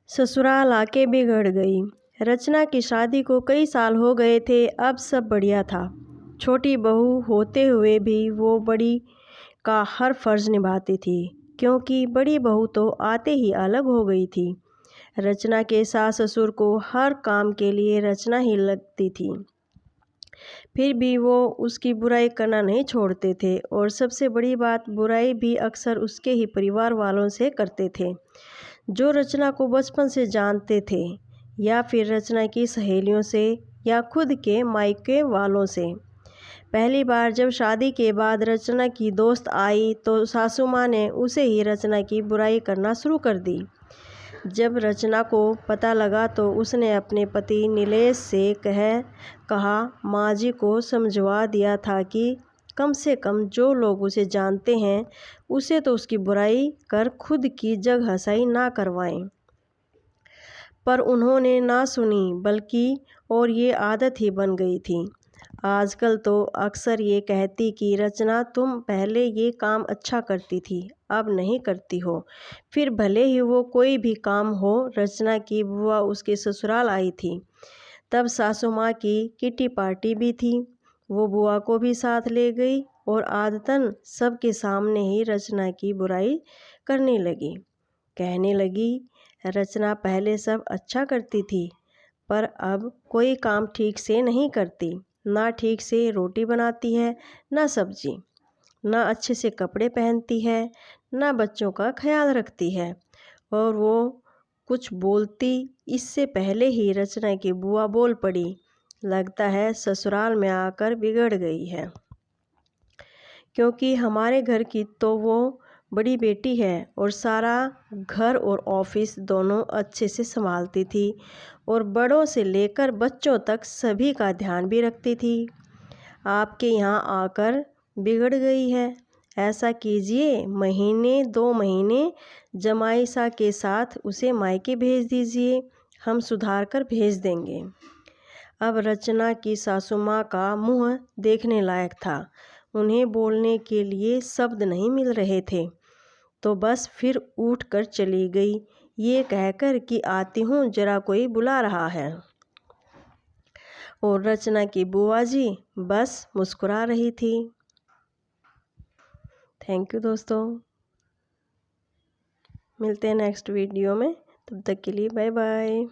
ससुराल आके बिगड़ गई। रचना की शादी को कई साल हो गए थे। अब सब बढ़िया था। छोटी बहू होते हुए भी वो बड़ी का हर फर्ज निभाती थी, क्योंकि बड़ी बहू तो आते ही अलग हो गई थी। रचना के सास ससुर को हर काम के लिए रचना ही लगती थी। फिर भी वो उसकी बुराई करना नहीं छोड़ते थे, और सबसे बड़ी बात, बुराई भी अक्सर उसके ही परिवार वालों से करते थे, जो रचना को बचपन से जानते थे, या फिर रचना की सहेलियों से, या खुद के मायके वालों से। पहली बार जब शादी के बाद रचना की दोस्त आई तो सासू माँ ने उसे ही रचना की बुराई करना शुरू कर दी। जब रचना को पता लगा तो उसने अपने पति नीलेश से कहा माँ जी को समझवा दिया था कि कम से कम जो लोग उसे जानते हैं उसे तो उसकी बुराई कर खुद की जग हंसाई ना करवाएं। पर उन्होंने ना सुनी, बल्कि और ये आदत ही बन गई थी। आजकल तो अक्सर ये कहती कि रचना तुम पहले ये काम अच्छा करती थी, अब नहीं करती हो। फिर भले ही वो कोई भी काम हो। रचना की बुआ उसके ससुराल आई थी, तब सासू माँ की किटी पार्टी भी थी। वो बुआ को भी साथ ले गई और आदतन सबके सामने ही रचना की बुराई करने लगी। कहने लगी, रचना पहले सब अच्छा करती थी, पर अब कोई काम ठीक से नहीं करती। ना ठीक से रोटी बनाती है, ना सब्जी, ना अच्छे से कपड़े पहनती है, ना बच्चों का ख्याल रखती है। और वो कुछ बोलती इससे पहले ही रचना की बुआ बोल पड़ी, लगता है ससुराल में आकर बिगड़ गई है, क्योंकि हमारे घर की तो वो बड़ी बेटी है और सारा घर और ऑफिस दोनों अच्छे से संभालती थी, और बड़ों से लेकर बच्चों तक सभी का ध्यान भी रखती थी। आपके यहाँ आकर बिगड़ गई है। ऐसा कीजिए, महीने 2 महीने जमाई सा के साथ उसे मायके भेज दीजिए, हम सुधार कर भेज देंगे। अब रचना की सासू माँ का मुँह देखने लायक था। उन्हें बोलने के लिए शब्द नहीं मिल रहे थे, तो बस फिर उठ कर चली गई, ये कहकर कि आती हूँ, जरा कोई बुला रहा है। और रचना की बुआ जी बस मुस्कुरा रही थी। थैंक यू दोस्तों, मिलते हैं नेक्स्ट वीडियो में। तब तक के लिए बाय बाय।